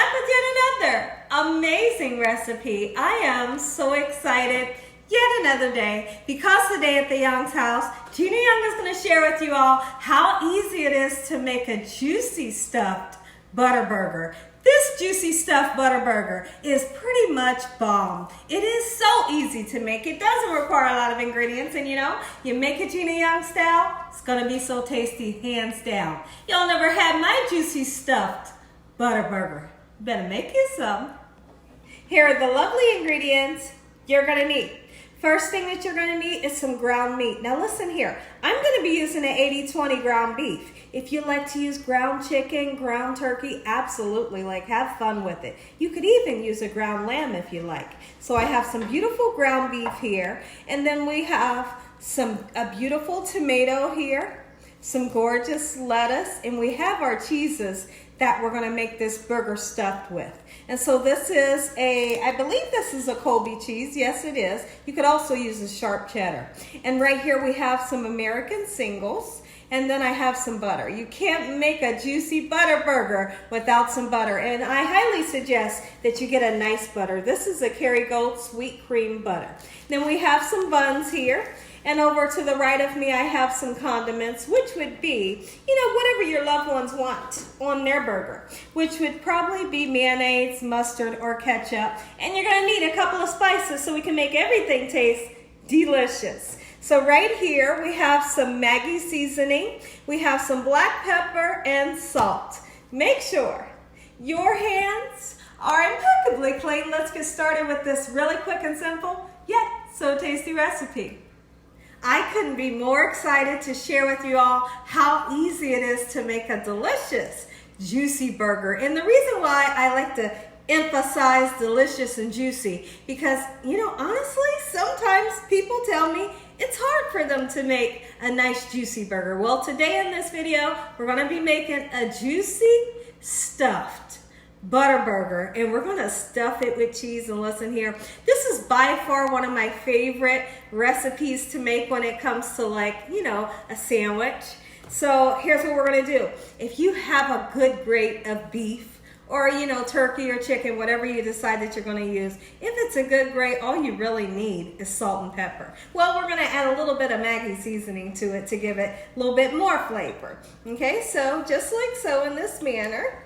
back with yet another amazing recipe. I am so excited. Yet another day, because today at the Young's house, Gina Young is going to share with you all how easy it is to make a juicy stuffed butter burger. This juicy stuffed butter burger is pretty much bomb. It is so easy to make. It doesn't require a lot of ingredients, and you make it Gina Young style, it's going to be so tasty, hands down. Y'all never had my juicy stuffed butter burger. Better make you some. Here are the lovely ingredients you're going to need. First thing that you're going to need is some ground meat. Now listen here, I'm going to be using an 80-20 ground beef. If you like to use ground chicken, ground turkey, absolutely, have fun with it. You could even use a ground lamb if you like. So I have some beautiful ground beef here, and then we have a beautiful tomato here, some gorgeous lettuce, and we have our cheeses that we're going to make this burger stuffed with. And so this is I believe this is a Colby cheese. Yes, it is. You could also use a sharp cheddar. And right here we have some American singles, and then I have some butter. You can't make a juicy butter burger without some butter, and I highly suggest that you get a nice butter. This is a Kerrygold sweet cream butter. Then we have some buns here. And over to the right of me, I have some condiments, which would be, whatever your loved ones want on their burger, which would probably be mayonnaise, mustard, or ketchup. And you're going to need a couple of spices so we can make everything taste delicious. So right here, we have some Maggi seasoning. We have some black pepper and salt. Make sure your hands are impeccably clean. Let's get started with this really quick and simple, yet so tasty recipe. I couldn't be more excited to share with you all how easy it is to make a delicious, juicy burger. And the reason why I like to emphasize delicious and juicy, because, honestly, sometimes people tell me it's hard for them to make a nice, juicy burger. Well, today in this video, we're going to be making a juicy, stuffed butter burger, and we're gonna stuff it with cheese. And listen here, this is by far one of my favorite recipes to make when it comes to a sandwich. So here's what we're gonna do. If you have a good grate of beef or turkey or chicken, whatever you decide that you're gonna use, if it's a good grate, all you really need is salt and pepper. Well, we're gonna add a little bit of Maggi seasoning to it to give it a little bit more flavor. Okay, so just like so, in this manner.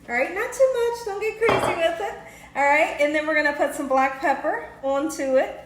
All right, not too much, don't get crazy with it. All right, and then we're gonna put some black pepper onto it,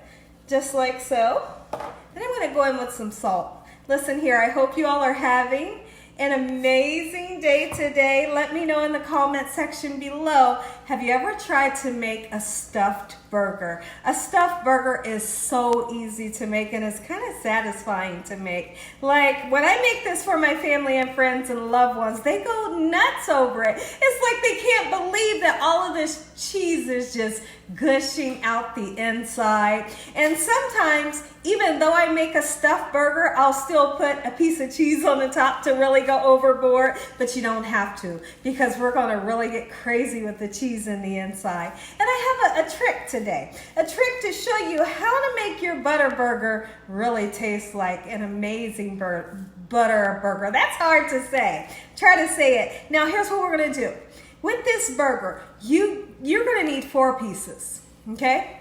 just like so. And I'm gonna go in with some salt. Listen here, I hope you all are having an amazing day today. Let me know in the comment section below, have you ever tried to make a stuffed burger? A stuffed burger is so easy to make, and it's kind of satisfying to make. Like when I make this for my family and friends and loved ones, they go nuts over it. It's like they can't believe that all of this cheese is just gushing out the inside. And sometimes, even though I make a stuffed burger, I'll still put a piece of cheese on the top to really go overboard, but you don't have to, because we're gonna really get crazy with the cheese in the inside. And I have a trick today, a trick to show you how to make your butter burger really taste like an amazing butter burger. That's hard to say. Try to say it. Now here's what we're gonna do. With this burger, you're gonna need 4 pieces, okay?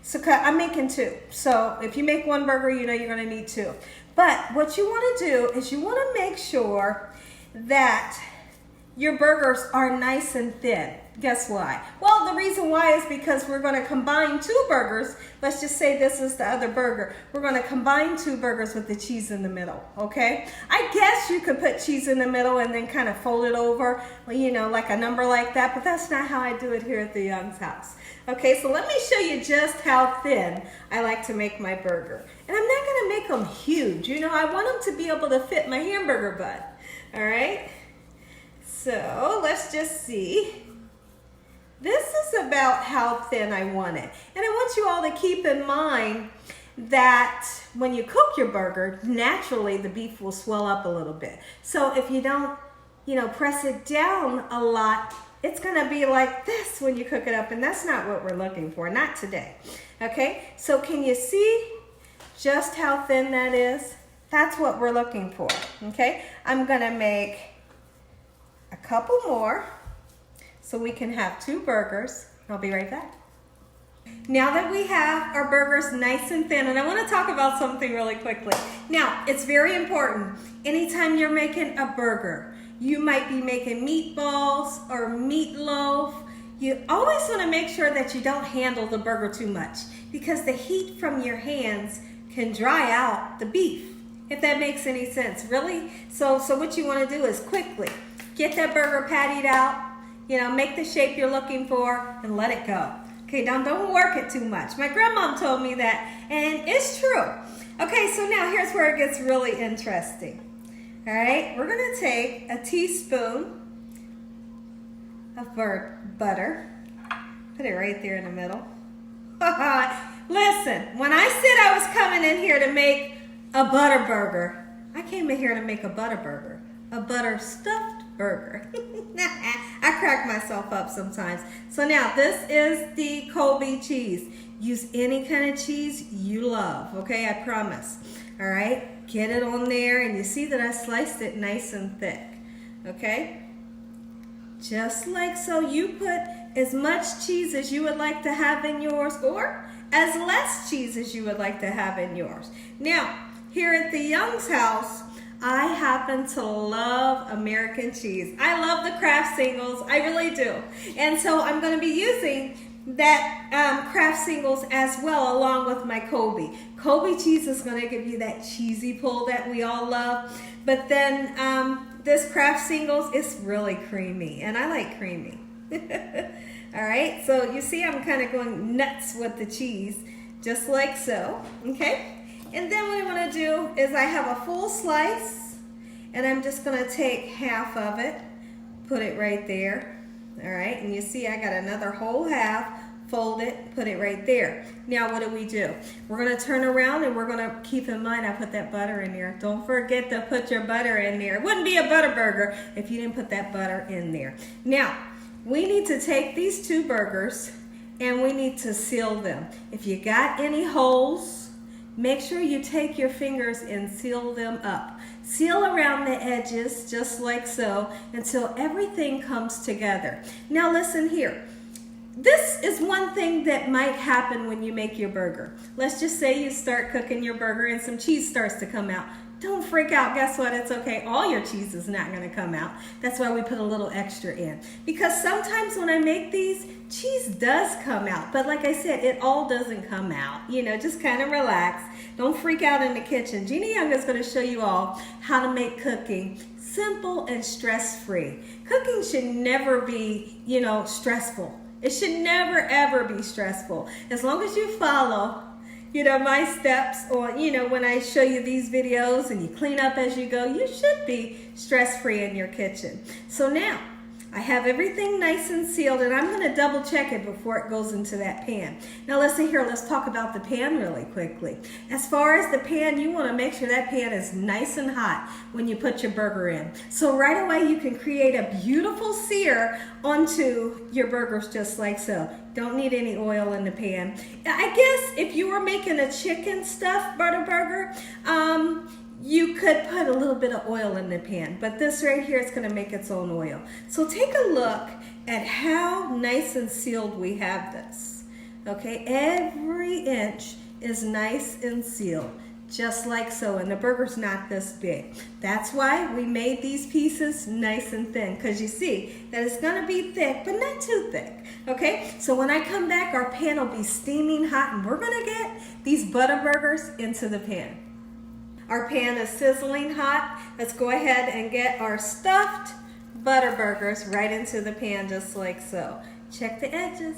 So I'm making 2. So if you make one burger, you're gonna need 2. But what you wanna do is you wanna make sure that your burgers are nice and thin. Guess why? Well, the reason why is because we're gonna combine 2 burgers. Let's just say this is the other burger. We're gonna combine 2 burgers with the cheese in the middle, okay? I guess you could put cheese in the middle and then kind of fold it over, like a number like that, but that's not how I do it here at the Young's house. Okay, so let me show you just how thin I like to make my burger. And I'm not gonna make them huge, I want them to be able to fit my hamburger bun, all right? So let's just see. This is about how thin I want it. And I want you all to keep in mind that when you cook your burger, naturally the beef will swell up a little bit. So if you don't, press it down a lot, it's gonna be like this when you cook it up, and that's not what we're looking for, not today. Okay, so can you see just how thin that is? That's what we're looking for, okay? I'm gonna make a couple more. so we can have 2 burgers. I'll be right back. Now that we have our burgers nice and thin, and I want to talk about something really quickly. Now, it's very important. Anytime you're making a burger, you might be making meatballs or meatloaf. You always want to make sure that you don't handle the burger too much, because the heat from your hands can dry out the beef, if that makes any sense, really. So what you want to do is quickly get that burger pattied out, make the shape you're looking for and let it go. Okay, now don't work it too much. My grandmom told me that, and it's true. Okay, so now here's where it gets really interesting. All right, we're gonna take a teaspoon of butter, put it right there in the middle. Listen, when I said I was coming in here to make a butter burger, I came in here to make a butter burger, a butter stuffed burger. I crack myself up sometimes. So now this is the Colby cheese. Use any kind of cheese you love, okay? I promise. All right, get it on there, and you see that I sliced it nice and thick, okay? Just like so. You put as much cheese as you would like to have in yours, or as less cheese as you would like to have in yours. Now, here at the Young's house, I happen to love American cheese. I love the Kraft singles, I really do. And so I'm going to be using that Kraft singles as well, along with my Colby. Colby cheese is going to give you that cheesy pull that we all love. But then this Kraft singles is really creamy, and I like creamy. All right, so you see I'm kind of going nuts with the cheese, just like so, okay? And then what I want to do is I have a full slice, and I'm just going to take half of it, put it right there. All right, and you see I got another whole half, fold it, put it right there. Now what do? We're going to turn around, and we're going to keep in mind I put that butter in there. Don't forget to put your butter in there. It wouldn't be a butter burger if you didn't put that butter in there. Now, we need to take these 2 burgers, and we need to seal them. If you got any holes, make sure you take your fingers and seal them up. Seal around the edges, just like so, until everything comes together. Now listen here. This is one thing that might happen when you make your burger. Let's just say you start cooking your burger and some cheese starts to come out. Don't freak out. Guess what? It's okay. All your cheese is not going to come out. That's why we put a little extra in. Because sometimes when I make these, cheese does come out. But like I said, it all doesn't come out. Just kind of relax. Don't freak out in the kitchen. Gina Young is going to show you all how to make cooking simple and stress-free. Cooking should never be, stressful. It should never, ever be stressful. As long as you follow my steps, or when I show you these videos and you clean up as you go, you should be stress-free in your kitchen. So now I have everything nice and sealed, and I'm going to double check it before it goes into that pan. Now listen here, let's talk about the pan really quickly. As far as the pan, you want to make sure that pan is nice and hot when you put your burger in. So right away you can create a beautiful sear onto your burgers, just like so. Don't need any oil in the pan. I guess if you were making a chicken stuffed butter burger, you could put a little bit of oil in the pan, but this right here is going to make its own oil. So take a look at how nice and sealed we have this. Okay, every inch is nice and sealed, just like so, and the burger's not this big. That's why we made these pieces nice and thin, because you see that it's going to be thick, but not too thick. Okay, so when I come back, our pan will be steaming hot, and we're going to get these butter burgers into the pan. Our pan is sizzling hot. Let's go ahead and get our stuffed butter burgers right into the pan, just like so. Check the edges,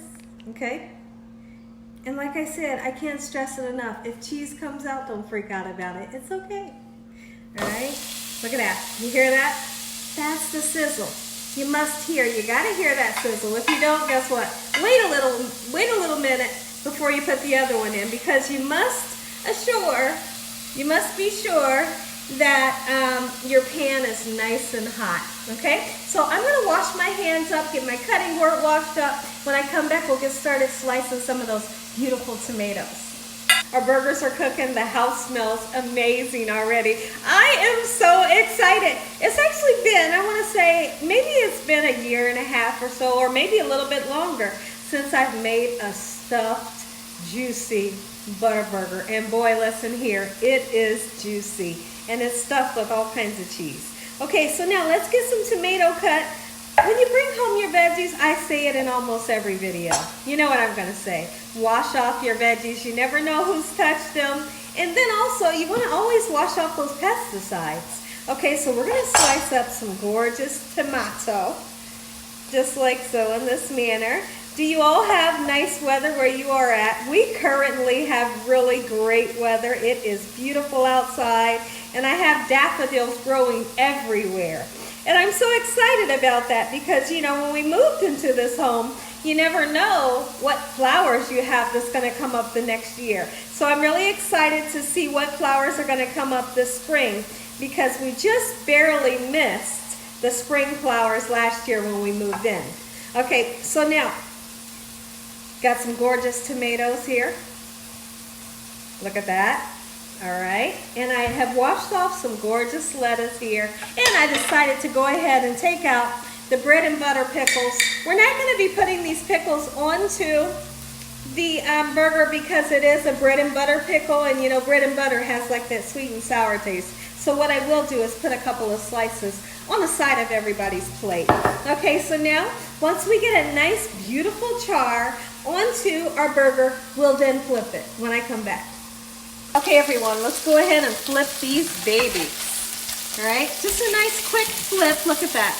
okay? And like I said, I can't stress it enough. If cheese comes out, don't freak out about it. It's okay. All right? Look at that. You hear that? That's the sizzle. You must hear. You got to hear that sizzle. If you don't, guess what? Wait a little minute before you put the other one in, because you must be sure that your pan is nice and hot, okay? So I'm going to wash my hands up, get my cutting board washed up. When I come back, we'll get started slicing some of those beautiful tomatoes. Our burgers are cooking. The house smells amazing already. I am so excited. It's actually been, I want to say, maybe it's been a year and a half or so, or maybe a little bit longer, since I've made a stuffed, juicy butter burger. And boy, listen here, it is juicy. And it's stuffed with all kinds of cheese. Okay, so now let's get some tomato cut. When you bring home your veggies, I say it in almost every video. You know what I'm going to say. Wash off your veggies. You never know who's touched them. And then also, you want to always wash off those pesticides. Okay, so we're going to slice up some gorgeous tomato, just like so, in this manner. Do you all have nice weather where you are at? We currently have really great weather. It is beautiful outside, and I have daffodils growing everywhere. And I'm so excited about that because, you know, when we moved into this home, you never know what flowers you have that's going to come up the next year. So I'm really excited to see what flowers are going to come up this spring because we just barely missed the spring flowers last year when we moved in. Okay, so now, got some gorgeous tomatoes here. Look at that. All right, and I have washed off some gorgeous lettuce here, and I decided to go ahead and take out the bread and butter pickles. We're not going to be putting these pickles onto the burger because it is a bread and butter pickle, and you know bread and butter has like that sweet and sour taste. So what I will do is put a couple of slices on the side of everybody's plate. Okay, so now once we get a nice beautiful char onto our burger, we'll then flip it when I come back. Okay, everyone, let's go ahead and flip these babies. All right, just a nice quick flip. Look at that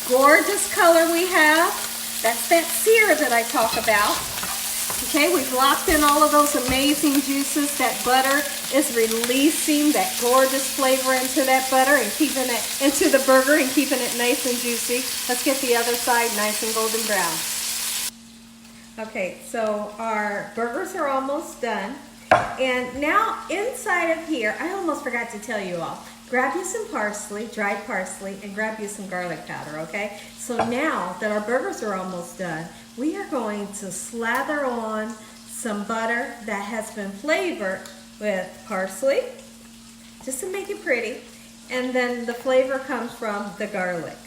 gorgeous color we have. That's that sear that I talk about. Okay, we've locked in all of those amazing juices. That butter is releasing that gorgeous flavor into that butter and keeping it into the burger and keeping it nice and juicy. Let's get the other side nice and golden brown. Okay, so our burgers are almost done. And now inside of here, I almost forgot to tell you all, grab you some parsley, dried parsley, and grab you some garlic powder, okay? So now that our burgers are almost done, we are going to slather on some butter that has been flavored with parsley, just to make it pretty. And then the flavor comes from the garlic.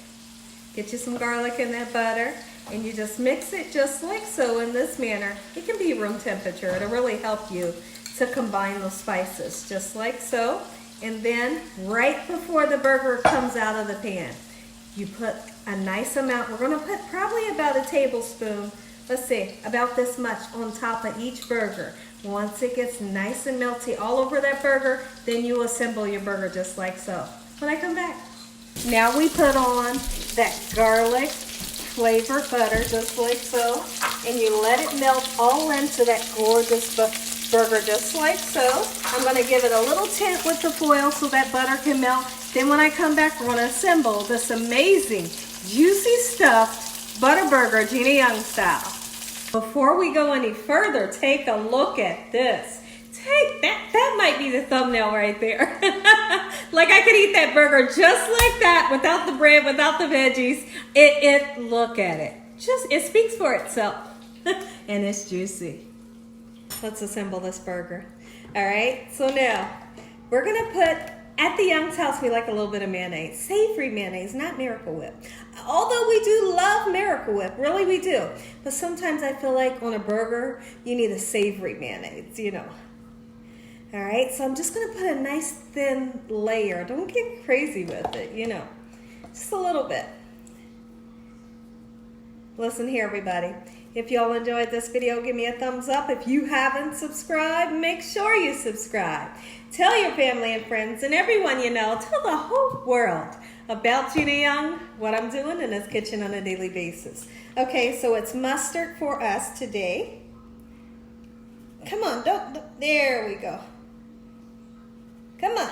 Get you some garlic in that butter, and you just mix it just like so in this manner. It can be room temperature. It'll really help you to combine those spices, just like so. And then right before the burger comes out of the pan, you put a nice amount. We're gonna put probably about a tablespoon, let's see, about this much on top of each burger. Once it gets nice and melty all over that burger, then you assemble your burger just like so. When I come back. Now we put on that garlic flavored butter just like so, and you let it melt all into that gorgeous burger just like so. I'm going to give it a little tint with the foil so that butter can melt. Then when I come back, we're going to assemble this amazing juicy stuffed butter burger Gina Young style. Before we go any further, take a look at this. Take that might be the thumbnail right there. Like I could eat that burger just like that without the bread, without the veggies. Look at it. It speaks for itself. And it's juicy. Let's assemble this burger. All right, so now we're gonna put, at the Young's house, we like a little bit of mayonnaise, savory mayonnaise, not Miracle Whip. Although we do love Miracle Whip, really we do. But sometimes I feel like on a burger, you need a savory mayonnaise, you know. All right, so I'm just gonna put a nice thin layer. Don't get crazy with it, you know, just a little bit. Listen here, everybody. If y'all enjoyed this video, give me a thumbs up. If you haven't subscribed, make sure you subscribe. Tell your family and friends and everyone you know, tell the whole world about Gina Young, what I'm doing in this kitchen on a daily basis. Okay, so it's mustard for us today. Come on, don't, there we go. Come on.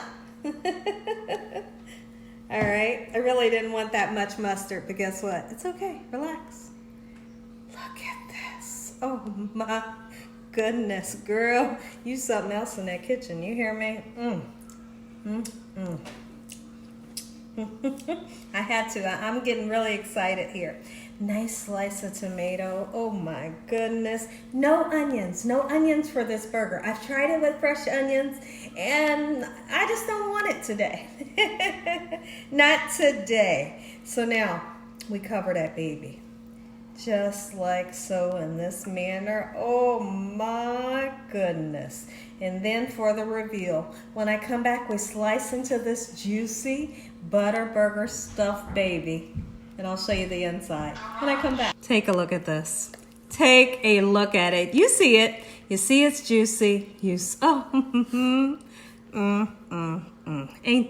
All right, I really didn't want that much mustard, but guess what? It's okay, relax. Look at this. Oh my goodness, girl. You something else in that kitchen, you hear me? I had to, I'm getting really excited here. Nice slice of tomato. Oh my goodness. No onions. No onions for this burger. I've tried it with fresh onions and I just don't want it today. Not today. So now we cover that baby. Just like so, in this manner. Oh my goodness. And then for the reveal, when I come back, we slice into this juicy butter burger stuffed baby. And I'll show you the inside when I come back. Take a look at this. Take a look at it. You see it. You see it's juicy. Ain't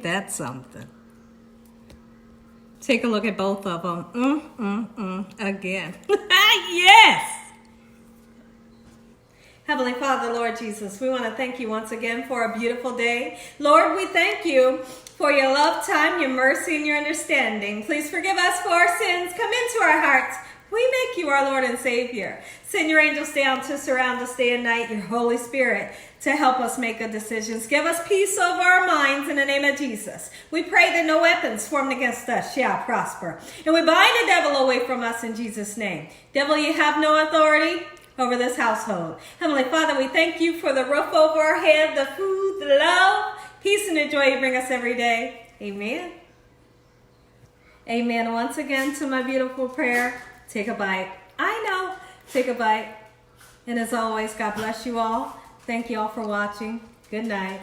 that something? Take a look at both of them. Again. Yes! Heavenly Father, Lord Jesus, we want to thank you once again for a beautiful day. Lord, we thank you for your love, time, your mercy, and your understanding. Please forgive us for our sins. Come into our hearts. We make you our Lord and Savior. Send your angels down to surround us day and night, your Holy Spirit, to help us make good decisions. Give us peace over our minds in the name of Jesus. We pray that no weapons formed against us shall prosper. And we bind the devil away from us in Jesus' name. Devil, you have no authority over this household. Heavenly Father, we thank you for the roof over our head, the food, the love, peace, and the joy you bring us every day. Amen. Amen. Once again to my beautiful prayer. Take a bite. I know. Take a bite. And as always, God bless you all. Thank you all for watching. Good night.